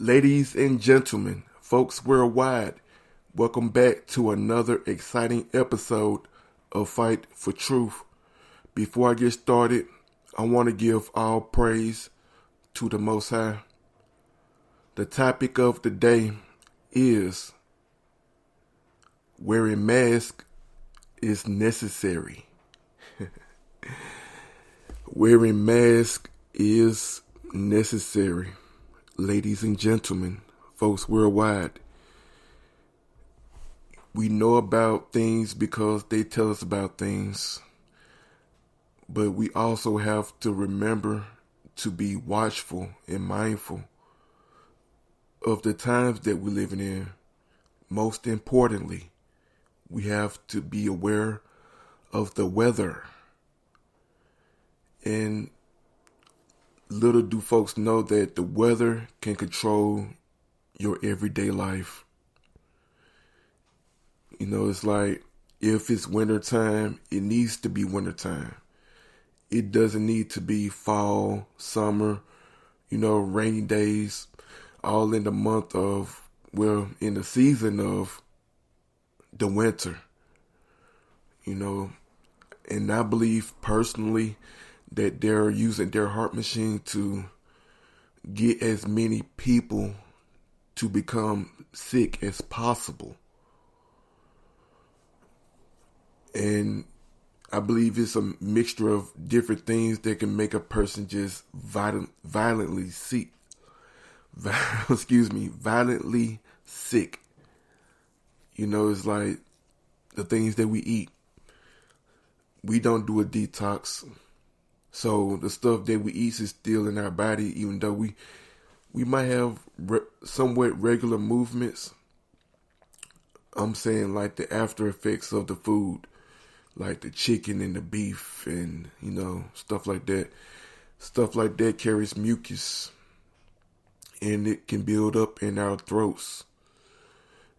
Ladies and gentlemen, folks worldwide, welcome back to another exciting episode of Fight for Truth. Before I get started, I want to give all praise to the Most High. The topic of the day is wearing mask is necessary. Wearing mask is necessary. Ladies and gentlemen, folks worldwide, we know about things because they tell us about things, but we also have to remember to be watchful and mindful of the times that we're living in. Most importantly, we have to be aware of the weather. And little do folks know that the weather can control your everyday life. You know, it's like if it's wintertime, it needs to be wintertime. It doesn't need to be fall, summer, rainy days, all in the month of, in the season of the winter. And I believe personally that they're using their heart machine to get as many people to become sick as possible. And I believe it's a mixture of different things that can make a person just violently sick. Violently sick. It's like the things that we eat. We don't do a detox. So the stuff that we eat is still in our body, even though we might have somewhat regular movements. I'm saying like the after effects of the food, like the chicken and the beef and, stuff like that. Stuff like that carries mucus and it can build up in our throats.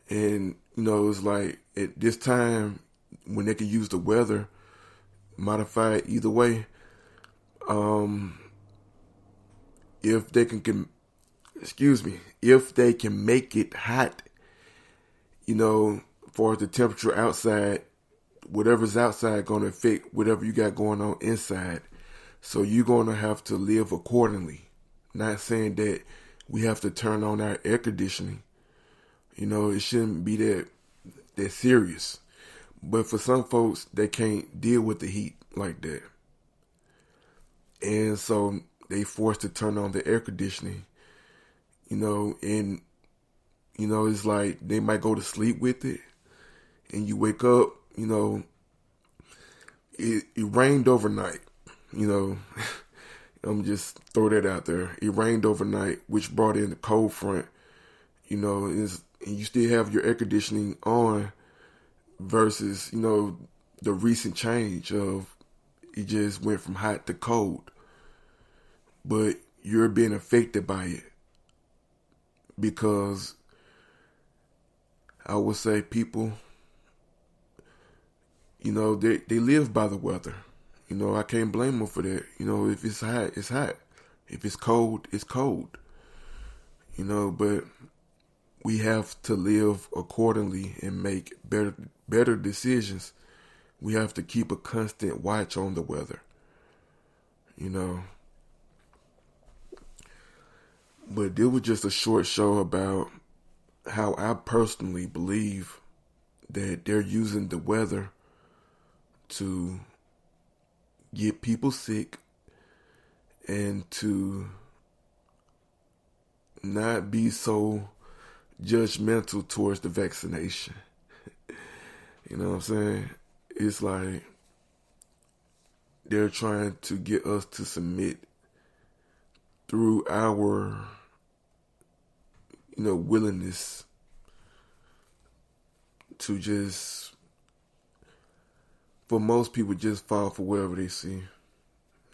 And, it's like at this time when they can use the weather, modify it either way. If they can make it hot, for the temperature outside, whatever's outside going to affect whatever you got going on inside. So you're going to have to live accordingly. Not saying that we have to turn on our air conditioning. It shouldn't be that serious. But for some folks, they can't deal with the heat like that. And so they forced to turn on the air conditioning, and, it's like they might go to sleep with it and you wake up, it rained overnight, I'm just throw that out there. It rained overnight, which brought in the cold front, and you still have your air conditioning on versus, the recent change of it just went from hot to cold. But you're being affected by it because I would say people, they live by the weather. I can't blame them for that. If it's hot, it's hot. If it's cold, it's cold. But we have to live accordingly and make better decisions. We have to keep a constant watch on the weather. But it was just a short show about how I personally believe that they're using the weather to get people sick and to not be so judgmental towards the vaccination. You know what I'm saying? It's like they're trying to get us to submit through our, willingness to just, for most people, just fall for whatever they see,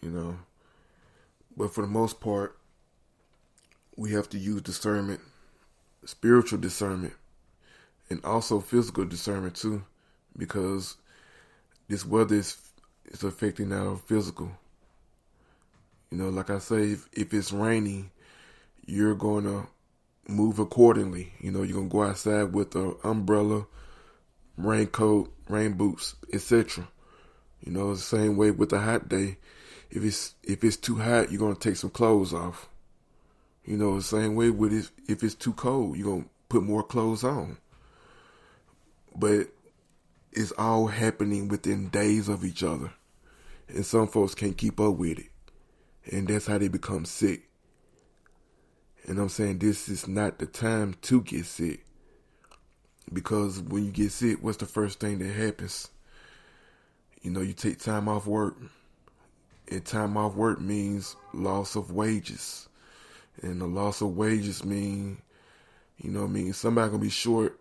But for the most part, we have to use discernment, spiritual discernment, and also physical discernment too, because this weather is affecting our physical. Like I say, if it's raining, you're going to move accordingly. You're going to go outside with an umbrella, raincoat, rain boots, etc. The same way with a hot day. If it's too hot, you're going to take some clothes off. The same way with it. If it's too cold, you're going to put more clothes on. But it's all happening within days of each other. And some folks can't keep up with it. And that's how they become sick. And I'm saying this is not the time to get sick. Because when you get sick, what's the first thing that happens? You take time off work. And time off work means loss of wages. And the loss of wages mean somebody gonna be short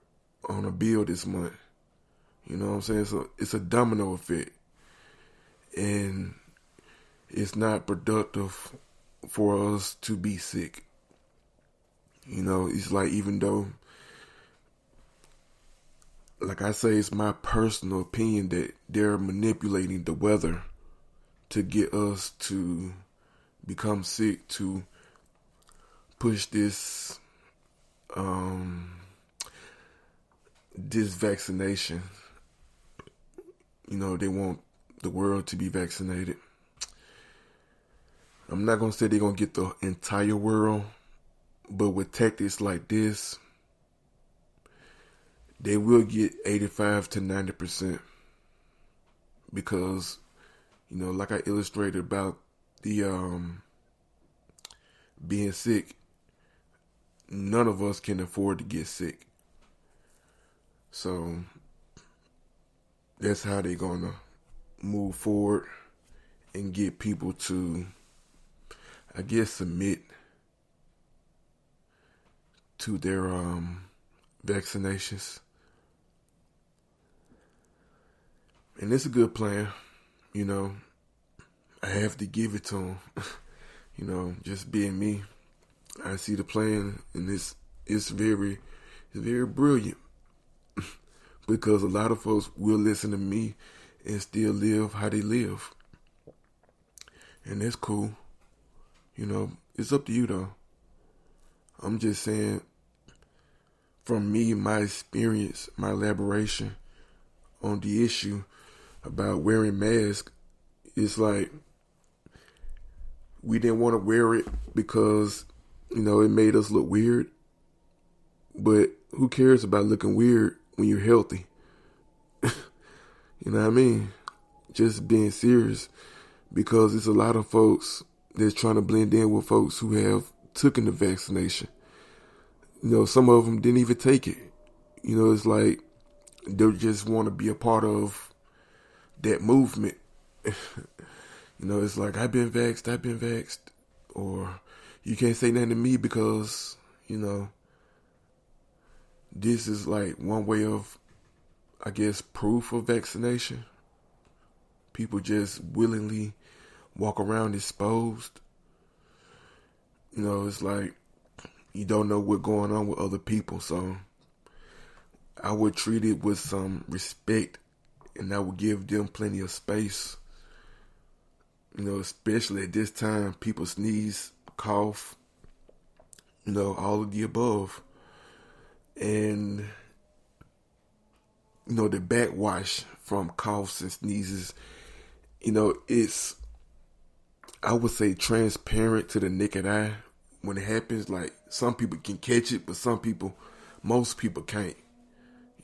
on a bill this month. You know what I'm saying? So it's a domino effect. And it's not productive for us to be sick. It's like, even though, like I say, it's my personal opinion that they're manipulating the weather to get us to become sick, to push this vaccination. They want the world to be vaccinated. I'm not going to say they're going to get the entire world, but with tactics like this, they will get 85 to 90%. Because, like I illustrated about the being sick, none of us can afford to get sick. So that's how they're going to move forward and get people to, I guess, submit to their vaccinations. And it's a good plan. I have to give it to them. Just being me, I see the plan, and it's very brilliant. Because a lot of folks will listen to me and still live how they live. And that's cool. It's up to you though. I'm just saying, from me, my experience, my elaboration on the issue about wearing masks, it's like we didn't want to wear it because, it made us look weird. But who cares about looking weird when you're healthy? You know what I mean? Just being serious, because it's a lot of folks that's trying to blend in with folks who have taken the vaccination. Some of them didn't even take it. It's like they just want to be a part of that movement. It's like, I've been vaxxed. Or you can't say nothing to me because, this is like one way of, I guess, proof of vaccination. People just willingly walk around exposed. It's like you don't know what's going on with other people. So I would treat it with some respect, and I would give them plenty of space. Especially at this time, people sneeze, cough, all of the above. And, the backwash from coughs and sneezes, it's, I would say, transparent to the naked eye when it happens. Like, some people can catch it, but most people can't.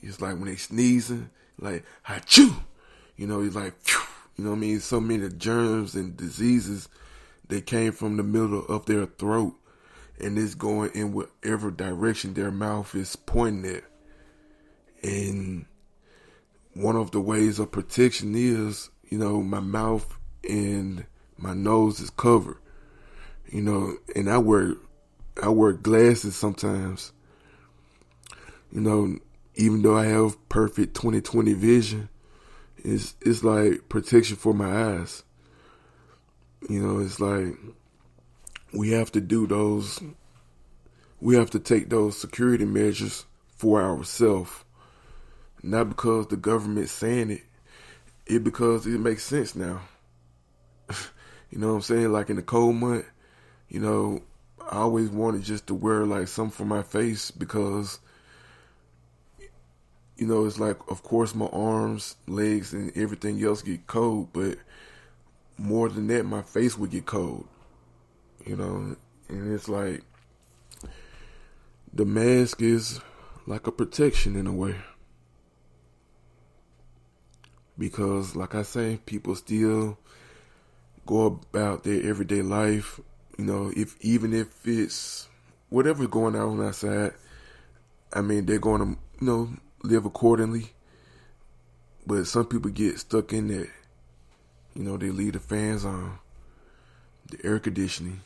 It's like when they sneezing, like, ha-choo! It's like, phew! What I mean? So many germs and diseases, they came from the middle of their throat, and it's going in whatever direction their mouth is pointing at. And one of the ways of protection is, my mouth and my nose is covered. And I wear glasses sometimes. Even though I have perfect 20/20 vision, it's like protection for my eyes. It's like we have to take those security measures for ourselves. Not because the government's saying it because it makes sense now. You know what I'm saying? Like in the cold month, I always wanted just to wear like something for my face because, you know, it's like, of course, my arms, legs, and everything else get cold, but more than that, my face would get cold, you know, and it's like the mask is like a protection in a way. Because, like I say, people still go about their everyday life. You know, even if it's whatever's going on outside, I mean, they're going to, you know, live accordingly. But some people get stuck in that. You know, they leave the fans on, the air conditioning.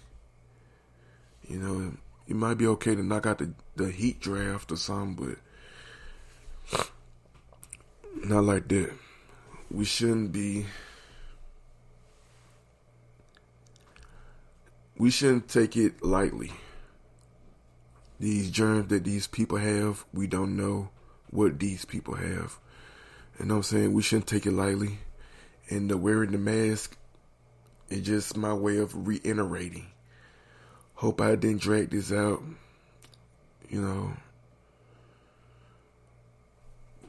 You know, it might be okay to knock out the heat draft or something, but not like that. We shouldn't take it lightly. These germs that these people have, we don't know what these people have. You know what I'm saying? We shouldn't take it lightly. And the wearing the mask is just my way of reiterating. Hope I didn't drag this out, you know.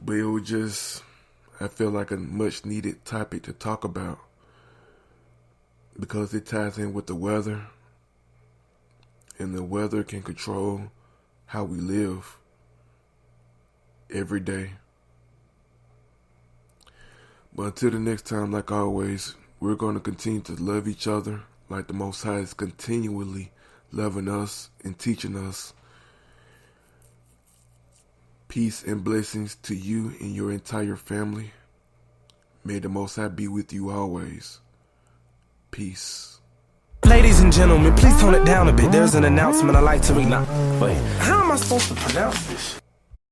But it was just, I feel like a much needed topic to talk about because it ties in with the weather, and the weather can control how we live every day. But until the next time, like always, we're going to continue to love each other like the Most High is continually loving us and teaching us. Peace and blessings to you and your entire family. May the Most High be with you always. Peace. Ladies and gentlemen, please tone it down a bit. There's an announcement I'd like to read now. Wait, how am I supposed to pronounce this?